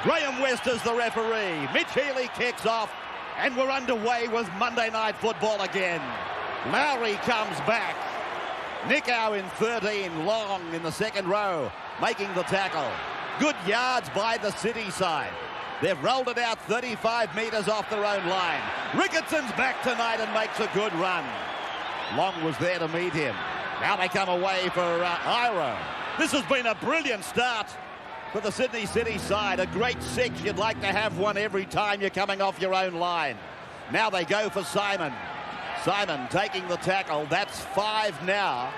Graham West is the referee. Mitch Healy kicks off, and we're underway with Monday Night Football again. Lowry comes back. Nico in 13, Long in the second row, making the tackle. Good yards by the City side. They've rolled it out 35 metres off their own line. Ricketson's back tonight and makes a good run. Long was there to meet him. Now they come away for Iro. This has been a brilliant start for the Sydney City side. A great six. You'd like to have one every time you're coming off your own line. Now they go for Simon. Simon taking the tackle. That's 5 now.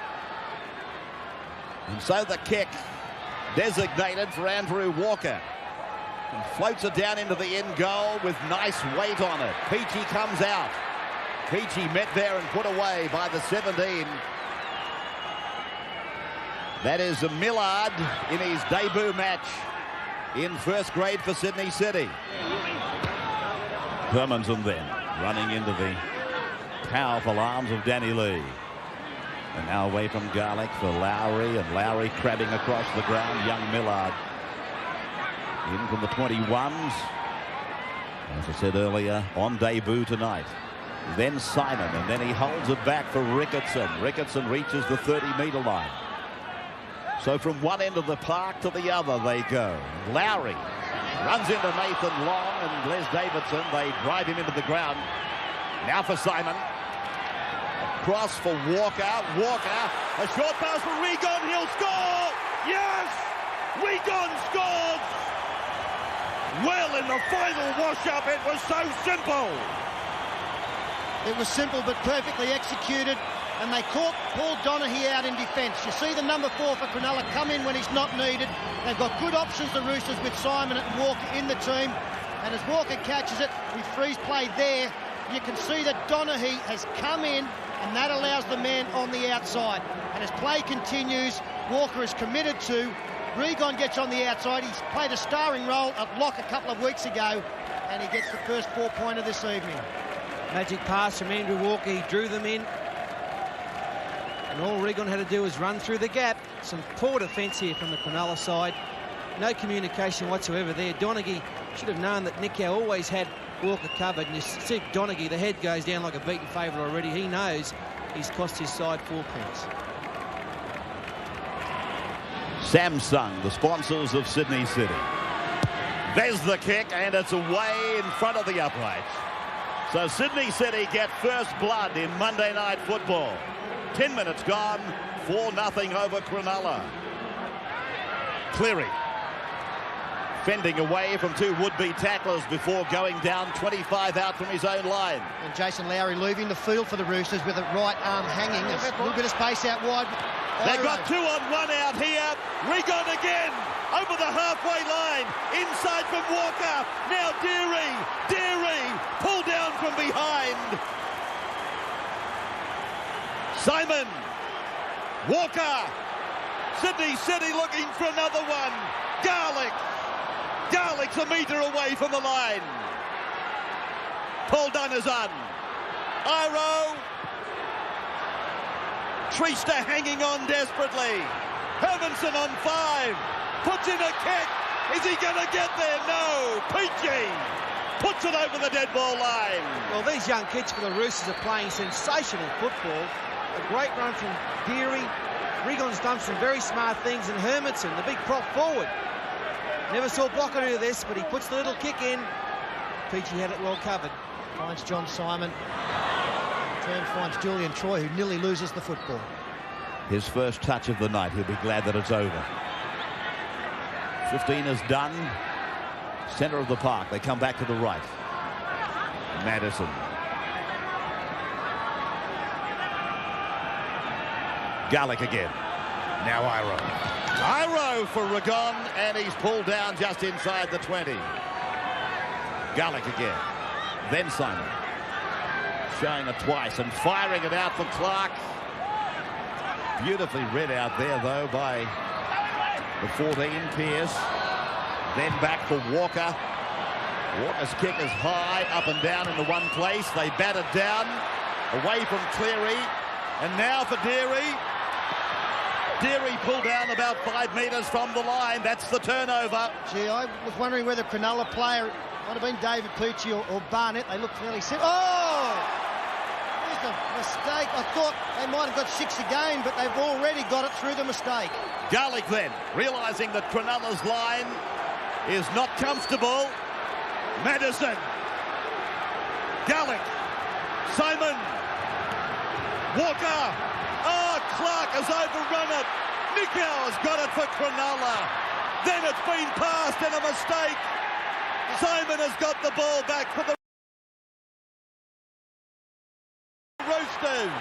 And so the kick designated for Andrew Walker. And floats it down into the end goal with nice weight on it. Peachy comes out. Peachy met there and put away by the 17. That is Millard in his debut match in first grade for Sydney City. Hermanson then running into the powerful arms of Danny Lee. And now away from Garlick for Lowry, and Lowry crabbing across the ground. Young Millard in from the 21s. As I said earlier, on debut tonight. Then Simon, and then he holds it back for Ricketson. Ricketson reaches the 30-metre line. So from one end of the park to the other they go. Lowry runs into Nathan Long and Les Davidson. They drive him into the ground. Now for Simon. Cross for Walker. Walker, a short pass for Regon. He'll score! Yes! Regon scores! Well, in the final wash-up, it was so simple. It was simple but perfectly executed, and they caught Paul Donaghy out in defence. You see the number 4 for Cronulla come in when he's not needed. They've got good options, the Roosters, with Simon and Walker in the team. And as Walker catches it, we freeze play there. You can see that Donaghy has come in, and that allows the man on the outside. And as play continues, Walker is committed to. Regon gets on the outside. He's played a starring role at lock a couple of weeks ago, and he gets the first 4-pointer this evening. Magic pass from Andrew Walker. He drew them in. And all Regon had to do was run through the gap. Some poor defence here from the Cronulla side. No communication whatsoever there. Donaghy should have known that Nico always had Walker covered. And you see Donaghy, the head goes down like a beaten favourite already. He knows he's cost his side 4 points. Samsung, the sponsors of Sydney City. There's the kick, and it's away in front of the uprights. So Sydney City get first blood in Monday Night Football. 10 minutes gone, 4-0 over Cronulla. Cleary fending away from 2 would-be tacklers before going down 25 out from his own line. And Jason Lowry leaving the field for the Roosters with a right arm hanging. There's a little bit of space out wide. They've got 2 on 1 out here. Regon again over the halfway line. Inside from Walker. Now Deary. Pulled down from behind. Simon. Walker. Sydney City looking for another one. Garlick's a metre away from the line. Paul Donaghy. Iro. Trista hanging on desperately. Hermanson on 5. Puts in a kick. Is he going to get there? No. Peachy puts it over the dead ball line. Well, these young kids for the Roosters are playing sensational football. A great run from Deary. Regon's done some very smart things, and Hermanson, the big prop forward. Never saw Blocker do this, but he puts the little kick in. Peachy had it well covered. Finds John Simon. Turn finds Julian Troy, who nearly loses the football. His first touch of the night. He'll be glad that it's over. 15 is done. Centre of the park. They come back to the right. Madison. Garlick again. Now Iro for Regon, and he's pulled down just inside the 20. Garlick again. Then Simon. Showing it twice and firing it out for Clark. Beautifully read out there, though, by the 14, Pearce. Then back for Walker. Walker's kick is high, up and down in the one place. They bat it down, away from Cleary. And now for Deary. Deary pulled down about 5 metres from the line. That's the turnover. Gee, I was wondering whether Cronulla player might have been David Pucci or Barnett. They look fairly simple. Oh! There's a mistake. I thought they might have got 6 again, but they've already got it through the mistake. Garlick then, realising that Cronulla's line is not comfortable. Madison. Garlick. Simon. Walker. Oh, Clark has overrun it. Nickow's got it for Cronulla. Then it's been passed and a mistake. Simon has got the ball back for the Roosters.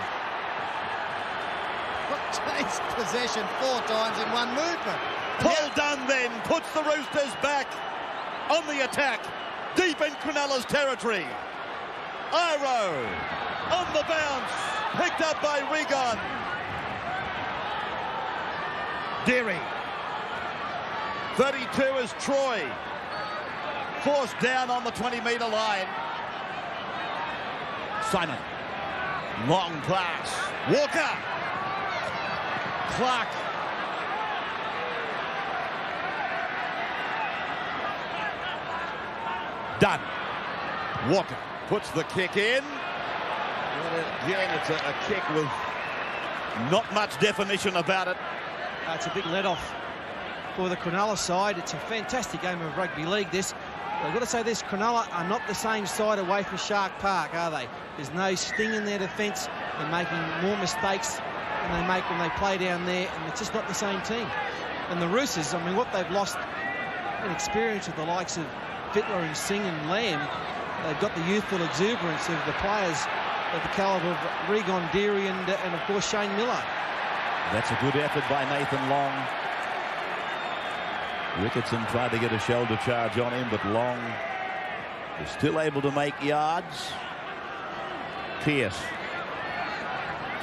Takes possession 4 times in one movement. Paul Dunn then puts the Roosters back on the attack, deep in Cronulla's territory. Iro on the bounce, picked up by Regon. Deary. 32 is Troy. Forced down on the 20-metre line. Simon. Long pass. Walker. Clark. Done. Walker puts the kick in. Again, it's a kick with not much definition about it. It's a big let-off for the Cronulla side. It's a fantastic game of rugby league, this. I've got to say this, Cronulla are not the same side away from Shark Park, are they? There's no sting in their defence. They're making more mistakes than they make when they play down there, and it's just not the same team. And the Roosters, I mean, what they've lost in experience with the likes of Fittler and Singh and Lamb, they've got the youthful exuberance of the players of the calibre of Regon, Deary and of course Shane Miller. That's a good effort by Nathan Long. Ricketson tried to get a shoulder charge on him, but Long is still able to make yards. Pierce,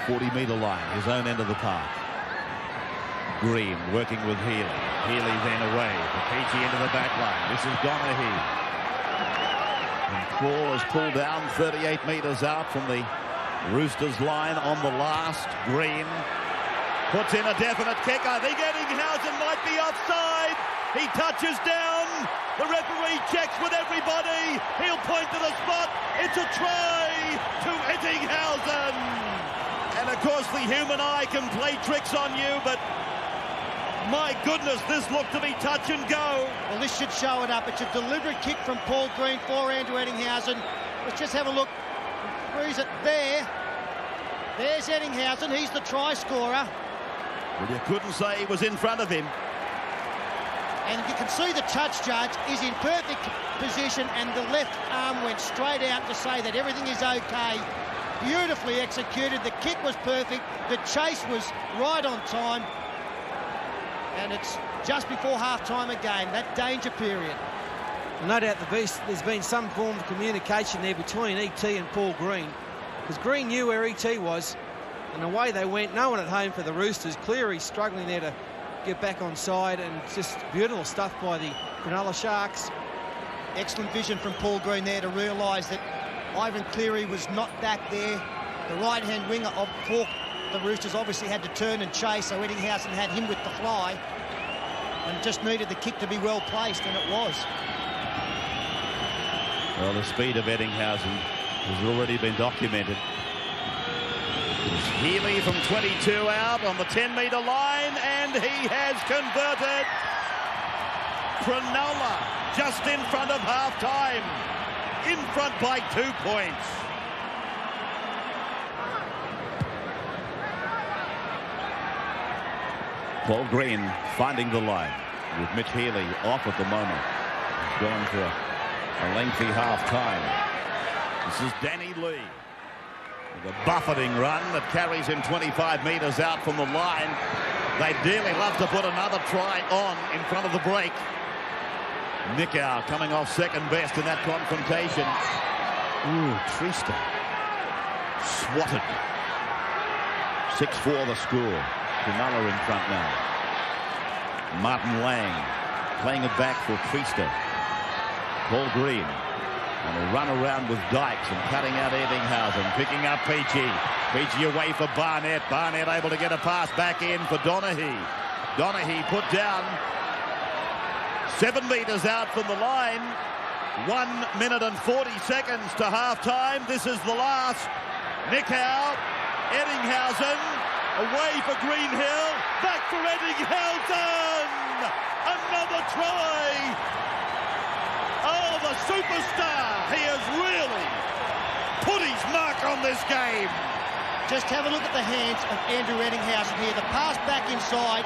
40-metre line, his own end of the park. Green working with Healy. Healy then away. Peachy into the back line. This is Donaghy. And Crawl is pulled down 38 metres out from the Roosters line on the last. Green puts in a definite kick. I think Eddinghausen might be offside. He touches down. The referee checks with everybody. He'll point to the spot. It's a try to Eddinghausen. And of course the human eye can play tricks on you, but my goodness, this looked to be touch and go. Well, this should show it up. It's a deliberate kick from Paul Green for Andrew Eddinghausen. Let's just have a look. Where is it? There. There's Eddinghausen. He's the try scorer. Well, you couldn't say he was in front of him. And you can see the touch judge is in perfect position, and the left arm went straight out to say that everything is okay. Beautifully executed. The kick was perfect. The chase was right on time. And it's just before half-time again, that danger period. No doubt there's been some form of communication there between ET and Paul Green, because Green knew where ET was, and away they went. No one at home for the Roosters. Cleary struggling there to get back on side, and just beautiful stuff by the Cronulla Sharks. Excellent vision from Paul Green there to realise that Ivan Cleary was not back there. The right-hand winger of the Roosters obviously had to turn and chase, so Eddinghausen had him with the fly and just needed the kick to be well placed, and it was. Well, the speed of Eddinghausen has already been documented. It's Healy from 22 out on the 10-metre line, and he has converted. Cronulla just in front of half-time, in front by 2 points. Paul Green finding the line with Mitch Healy off at the moment. He's going for a lengthy half-time. This is Danny Lee with a buffeting run that carries him 25 metres out from the line. They'd dearly love to put another try on in front of the break. Nickow coming off second best in that confrontation. Ooh, Trista swatted. 6-4 the score. Cronulla in front now. Martin Lang playing it back for Trista. Paul Green And a run around with Dykes and cutting out Eddinghausen, picking up Peachy. Peachy away for Barnett. Barnett able to get a pass back in for Donaghy. Donaghy put down 7 metres out from the line. 1 minute and 40 seconds to half-time. This is the last. Nickau, Eddinghausen, away for Greenhill, back for Eddinghausen! Another try! Oh, the superstar! He has really put his mark on this game. Just have a look at the hands of Andrew Eddinghausen here. The pass back inside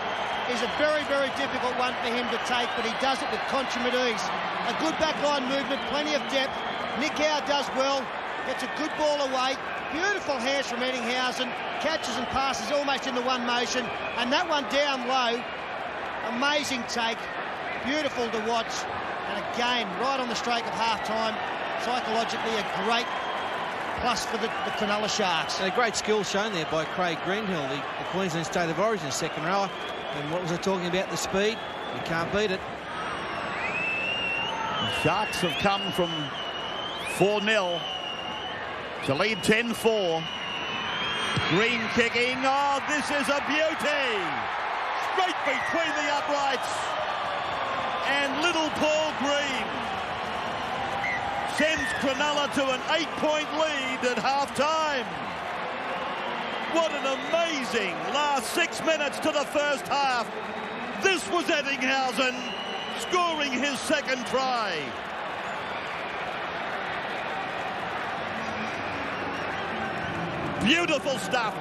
is a very, very difficult one for him to take, but he does it with consummate ease. A good backline movement, plenty of depth. Nickau does well, gets a good ball away. Beautiful hands from Eddinghausen, catches and passes almost in the one motion, and that one down low, amazing take, beautiful to watch, and again, right on the streak of half-time, psychologically a great plus for the Cronulla Sharks. And a great skill shown there by Craig Greenhill, the Queensland State of Origin second rower. And what was I talking about, the speed? You can't beat it. The Sharks have come from 4-0 to lead 10-4. Green kicking. Oh, this is a beauty. Straight between the uprights. And little Paul Green sends Cronulla to an 8-point lead at half-time. What an amazing last 6 minutes to the first half. This was Eddinghausen scoring his second try. Beautiful stuff.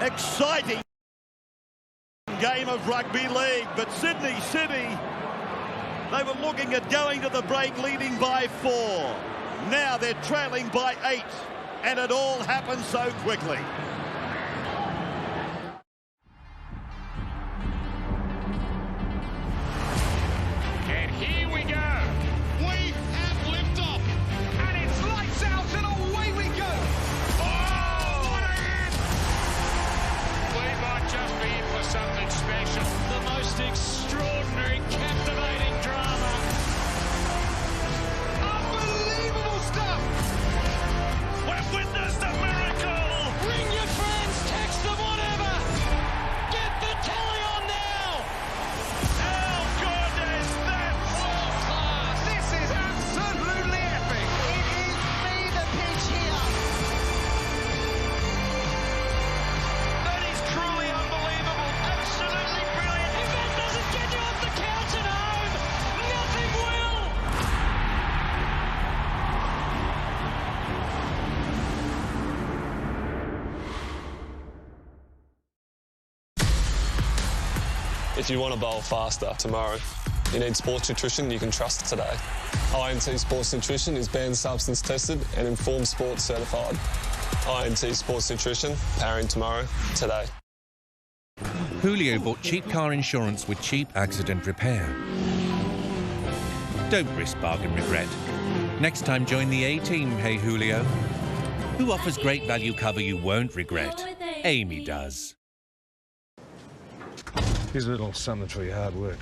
Exciting game of rugby league, but Sydney City, they were looking at going to the break leading by 4. Now they're trailing by 8, and it all happened so quickly. And here we go. We have liftoff. And it's lights out and away we go. Oh, what a hit! We might just be in for something special. The most extraordinary, captivating drama. Unbelievable stuff. We've witnessed a miracle. Bring your friends, text them, whatever. Get the telly on now. How good is that? World class. This is absolutely epic. It is me the pitch here. That is truly unbelievable. Absolutely brilliant. If that doesn't get you off the couch at home, nothing will. If you want to bowl faster tomorrow, you need sports nutrition you can trust today. INT Sports Nutrition is banned substance tested and Informed Sports certified. INT Sports Nutrition, powering tomorrow, today. Julio bought cheap car insurance with cheap accident repair. Don't risk bargain regret. Next time join the A-Team, hey Julio. Who offers great value cover you won't regret? Amy does. Here's a little something for your hard work.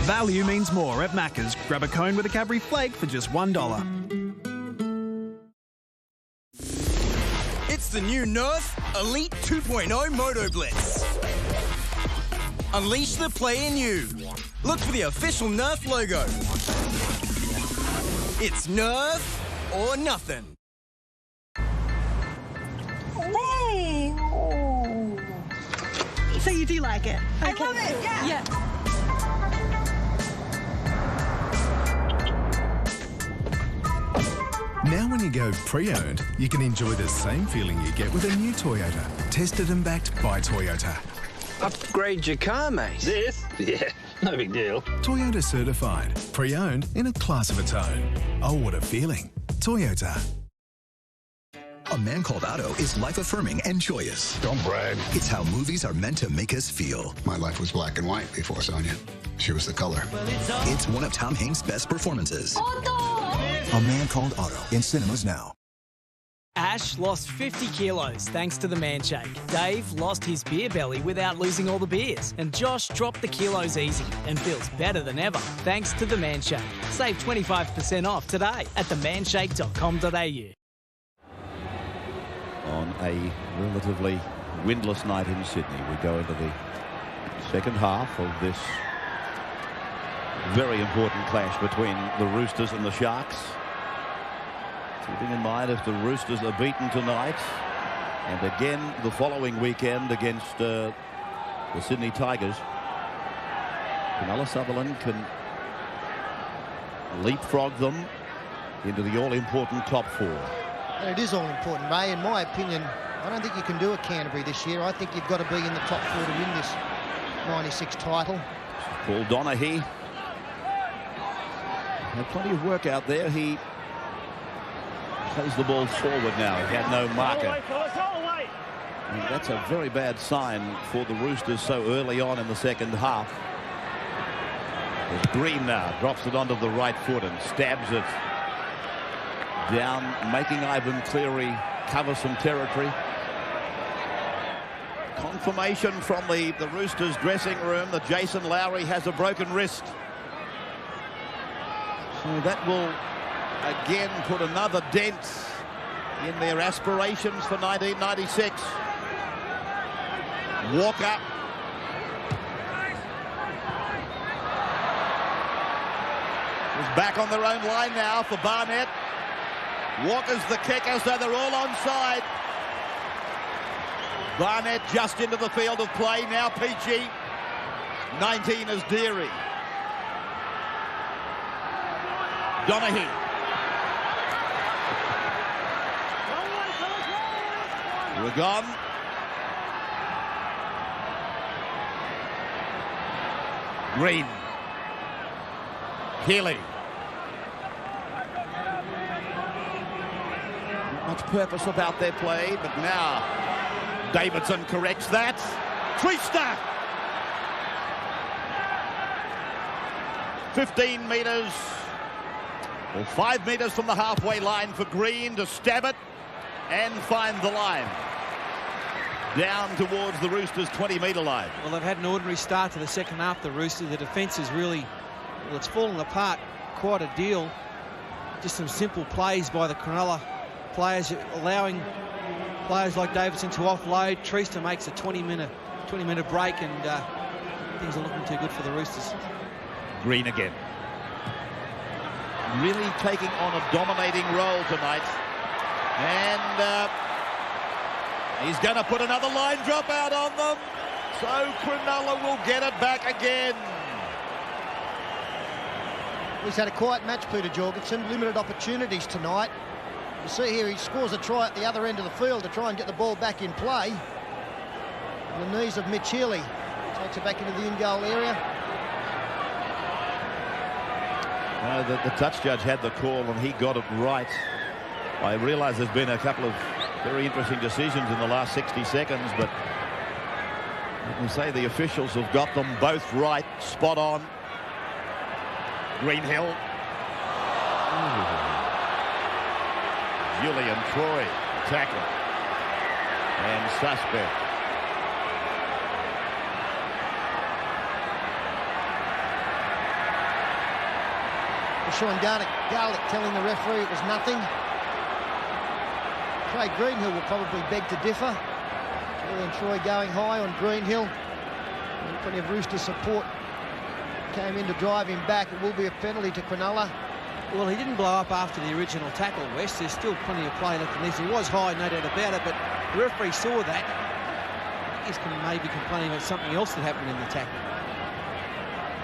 Value means more at Macca's. Grab a cone with a Cadbury Flake for just $1. It's the new Nerf Elite 2.0 Moto Blitz. Unleash the play in you. Look for the official Nerf logo. It's Nerf or nothing. Hey! Oh. So you do like it? Okay. I love it, yeah. Now when you go pre-owned, you can enjoy the same feeling you get with a new Toyota. Tested and backed by Toyota. Upgrade your car, mate. This? Yeah, no big deal. Toyota certified. Pre-owned in a class of its own. Oh, what a feeling. Toyota. A Man Called Otto is life-affirming and joyous. Don't brag. It's how movies are meant to make us feel. My life was black and white before Sonia. She was the color. It's one of Tom Hanks' best performances. Otto! A Man Called Otto in cinemas now. Ash lost 50 kilos thanks to the Man Shake. Dave lost his beer belly without losing all the beers. And Josh dropped the kilos easy and feels better than ever thanks to the Man Shake. Save 25% off today at themanshake.com.au. On a relatively windless night in Sydney, we go into the second half of this very important clash between the Roosters and the Sharks. Keeping in mind, if the Roosters are beaten tonight and again the following weekend against the Sydney Tigers, Cronulla Sutherland can leapfrog them into the all-important top four. And it is all important, Ray. In my opinion, I don't think you can do a Canterbury this year. I think you've got to be in the top four to win this 96 title. Paul Donaghy had plenty of work out there. He plays the ball forward now. He had no marker. And that's a very bad sign for the Roosters so early on in the second half. As Green now drops it onto the right foot and stabs it down, making Ivan Cleary cover some territory. Confirmation from the Roosters dressing room that Jason Lowry has a broken wrist. So that will again put another dent in their aspirations for 1996. Walker. Is back on their own line now for Barnett. Walker's the kicker, so they're all onside. Barnett just into the field of play. Now PG. 19 is Deary. Donaghy. We're gone. Green. Healy. Not much purpose about their play, but now Davidson corrects that. Treaster. 15 metres. Well, 5 metres from the halfway line for Green to stab it and find the line. Down towards the Roosters' 20-metre line. Well, they've had an ordinary start to the second half, the Roosters. The defence is really, well, it's fallen apart quite a deal. Just some simple plays by the Cronulla players, allowing players like Davidson to offload. Treaster makes a 20-minute break, and things are looking too good for the Roosters. Green again. Really taking on a dominating role tonight. And he's going to put another line drop out on them. So Cronulla will get it back again. He's had a quiet match, Peter Jorgensen. Limited opportunities tonight. You see here, he scores a try at the other end of the field to try and get the ball back in play. On the knees of Mitch Healy. Takes it back into the in-goal area. The touch judge had the call and he got it right. I realise there's been a couple of very interesting decisions in the last 60 seconds, but I can say the officials have got them both right, spot on. Greenhill. Julian Troy tackle. And suspect. Sean Garlick telling the referee it was nothing. Craig Greenhill will probably beg to differ. Julian Troy going high on Greenhill. And plenty of Rooster support came in to drive him back. It will be a penalty to Cronulla. Well, he didn't blow up after the original tackle, West. There's still plenty of play left in this. He was high, no doubt about it, but the referee saw that. He's maybe complaining about something else that happened in the tackle.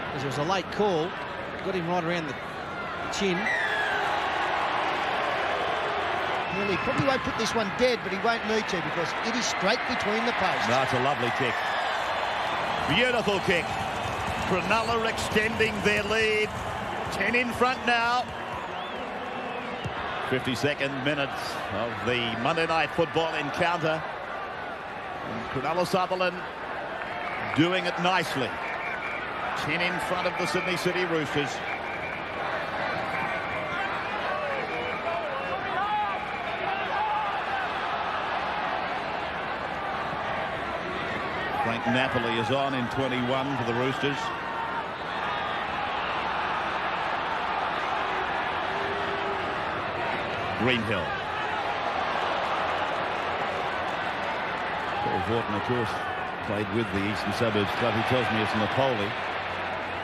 Because it was a late call. Got him right around the chin. Well, he probably won't put this one dead, but he won't need to because it is straight between the posts. No, it's a lovely kick. Beautiful kick. Cronulla extending their lead. 10 in front now. 52nd minutes of the Monday Night Football encounter. And Cronulla Sutherland doing it nicely. 10 in front of the Sydney City Roosters. Frank Napoli is on in 21 for the Roosters. Greenhill. Paul Horton, of course, played with the Eastern Suburbs club. He tells me it's Napoli.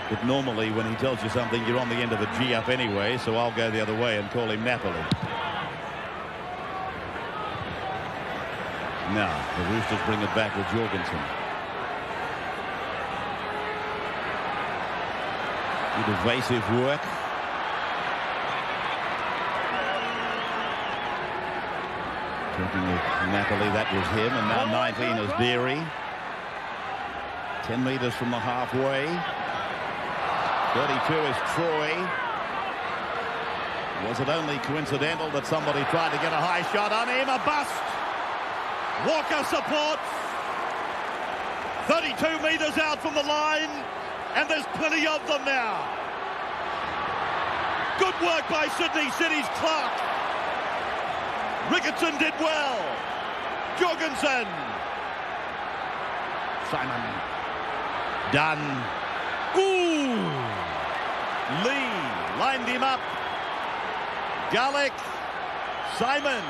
But normally when he tells you something, you're on the end of the G up anyway, so I'll go the other way and call him Napoli. Now, the Roosters bring it back with Jorgensen. Good evasive work. Talking with Napoli, that was him, and now 19 is Deary. 10 metres from the halfway. 32 is Troy. Was it only coincidental that somebody tried to get a high shot on him? A bust. Walker supports. 32 metres out from the line, and there's plenty of them now. Good work by Sydney City's Clark. Ricketson did well. Jorgensen. Simon. Dunn. Ooh. Lee lined him up. Garlick. Simon.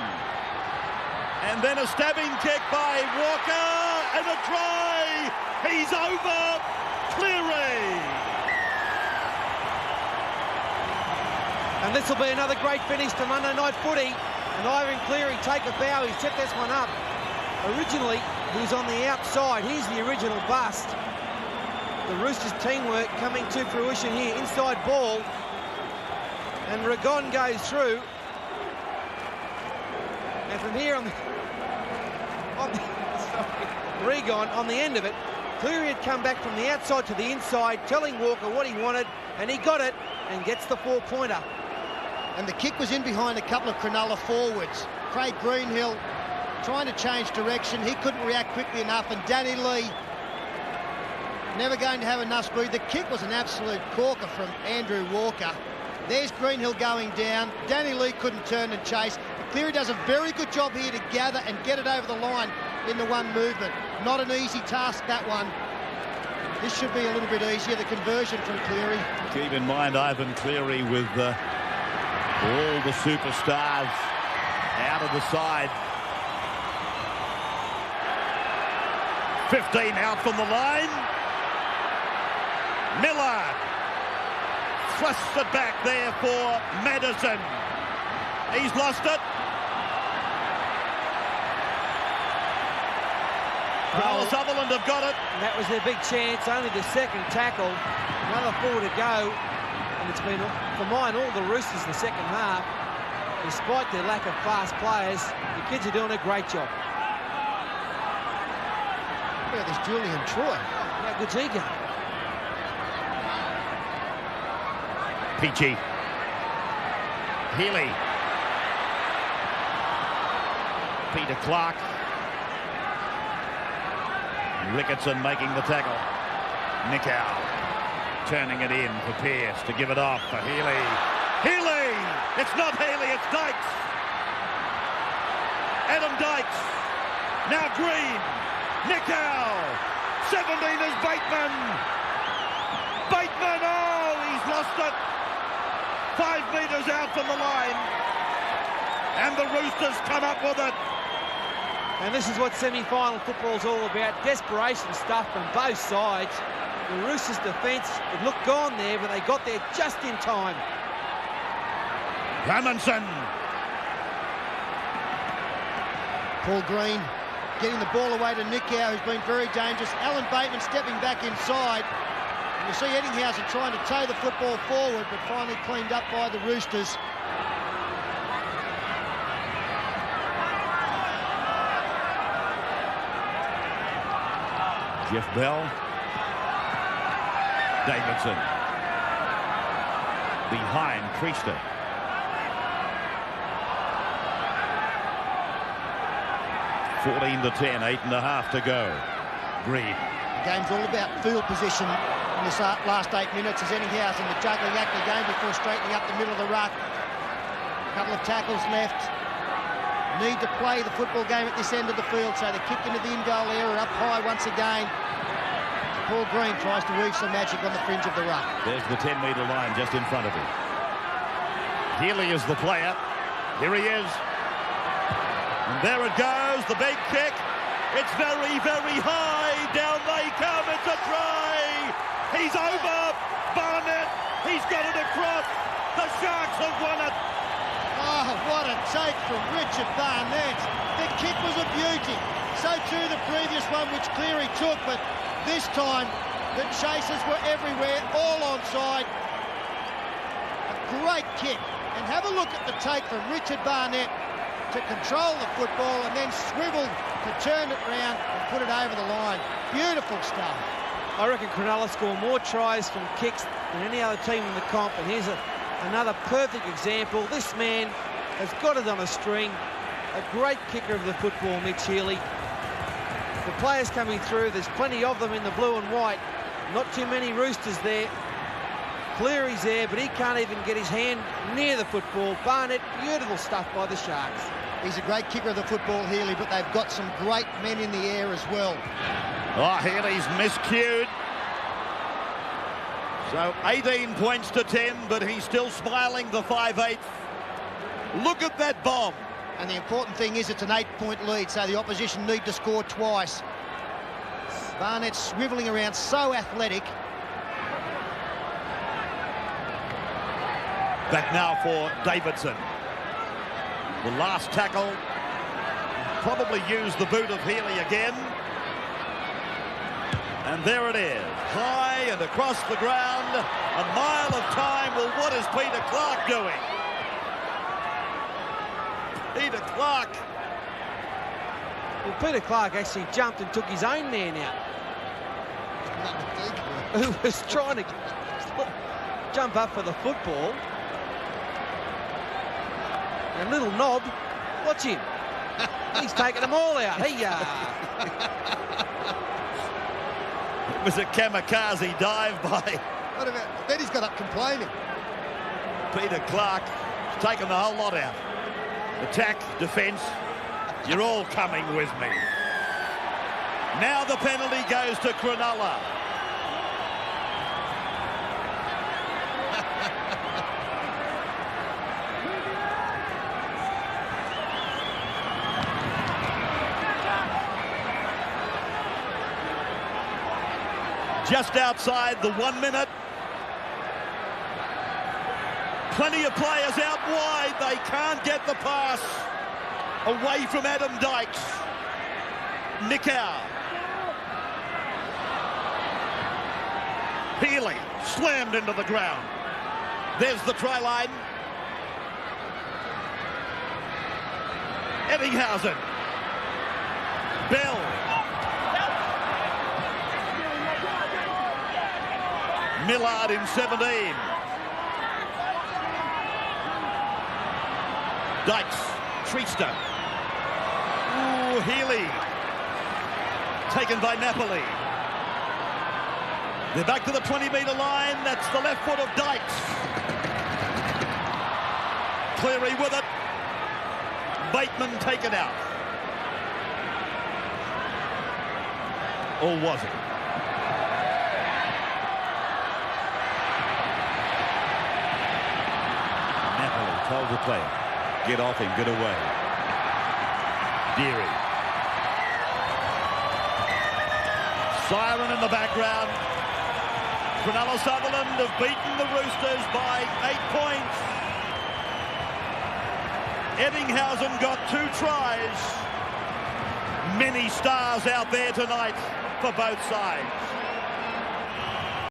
And then a stabbing kick by Walker. And a try. He's over. Cleary. And this will be another great finish to Monday Night Footy. And Ivan Cleary take a bow. He's set this one up. Originally, he was on the outside. Here's the original bust. The Roosters teamwork coming to fruition here. Inside ball. And Rigon goes through. And from here Rigon on the end of it. Cleary had come back from the outside to the inside, telling Walker what he wanted, and he got it and gets the 4-pointer. And the kick was in behind a couple of Cronulla forwards. Craig Greenhill trying to change direction. He couldn't react quickly enough, and Danny Lee never going to have enough speed. The kick was an absolute corker from Andrew Walker. There's Greenhill going down. Danny Lee couldn't turn and chase. But Cleary does a very good job here to gather and get it over the line in the one movement. Not an easy task, that one. This should be a little bit easier, the conversion from Cleary. Keep in mind Ivan Cleary with all the superstars out of the side. 15 out from the line. Miller thrusts it back there for Madison. He's lost it. Cronulla Sutherland have got it. And that was their big chance. Only the second tackle. Another 4 to go. And it's been, for mine, all the Roosters in the second half. Despite their lack of fast players, the kids are doing a great job. Look at this Julian Troy. How good's he going? Peachy. Healy. Peter Clark. Ricketson making the tackle. Nicow turning it in for Pearce to give it off for Healy. Healy! It's not Healy, it's Dykes. Adam Dykes. Now Green. Nicow. 17 is Bateman. Bateman, oh, he's lost it. 5 metres out from the line. And the Roosters come up with it. And this is what semi-final football's all about. Desperation stuff from both sides. The Roosters' defence, it looked gone there, but they got there just in time. Clemenson. Paul Green getting the ball away to Nicow, who's been very dangerous. Alan Bateman stepping back inside. And you see Eddinghausen trying to tow the football forward, but finally cleaned up by the Roosters. Jeff Bell. Davidson. Behind Priester. (14-10), 8.5 to go. Green. The game's all about field position in this last 8 minutes as Eddinghausen, the juggling act again before straightening up the middle of the ruck. A couple of tackles left. need to play the football game at this end of the field, so they kick into the in-goal area, up high once again. Paul Green tries to weave some magic on the fringe of the ruck. There's the 10-metre line just in front of him. Healy is the player. Here he is. And there it goes, the big kick. It's very, very high. Down they come. It's a try. He's over. Barnett. He's got it across. The Sharks have won it. Oh, what a take from Richard Barnett. The kick was a beauty. So too the previous one, which Cleary took, but this time the chasers were everywhere, all onside. A great kick. And have a look at the take from Richard Barnett to control the football and then swivel to turn it round and put it over the line. Beautiful stuff. I reckon Cronulla score more tries from kicks than any other team in the comp, and here's another perfect example. This man has got it on a string. A great kicker of the football, Mitch Healy. The players coming through, there's plenty of them in the blue and white. Not too many Roosters there. Cleary's there, but he can't even get his hand near the football. Barnett, beautiful stuff by the Sharks. He's a great kicker of the football, Healy, but they've got some great men in the air as well. Oh, Healy's miscued. So 18 points to 10, but he's still smiling the 5/8. Look at that bomb. And the important thing is it's an 8-point lead, so the opposition need to score twice. Barnett swivelling around, so athletic. Back now for Davidson. The last tackle. Probably used the boot of Healy again. And there it is. High and across the ground. A mile of time. Well, what is Peter Clark doing? Peter Clark. Well, Peter Clark actually jumped and took his own man out. Who was trying to jump up for the football. And little Knob, watch him. He's taking them all out. Hey-ya. It was a kamikaze dive by... What about... Then he's got up complaining. Peter Clark has taken the whole lot out. Attack, defence, you're all coming with me. Now the penalty goes to Cronulla. Just outside the 1 minute. Plenty of players out wide. They can't get the pass away from Adam Dykes. Nickau. Healy slammed into the ground. There's the try line. Eddinghausen. Bell. Millard in 17. Dykes, Treaster. Ooh, Healy. Taken by Napoli. They're back to the 20-metre line. That's the left foot of Dykes. Cleary with it. Bateman taken out. Or was it? Told the player, get off him, get away. Deary. Siren in the background. Cronulla Sutherland have beaten the Roosters by 8 points. Eddinghausen got 2 tries. Many stars out there tonight for both sides.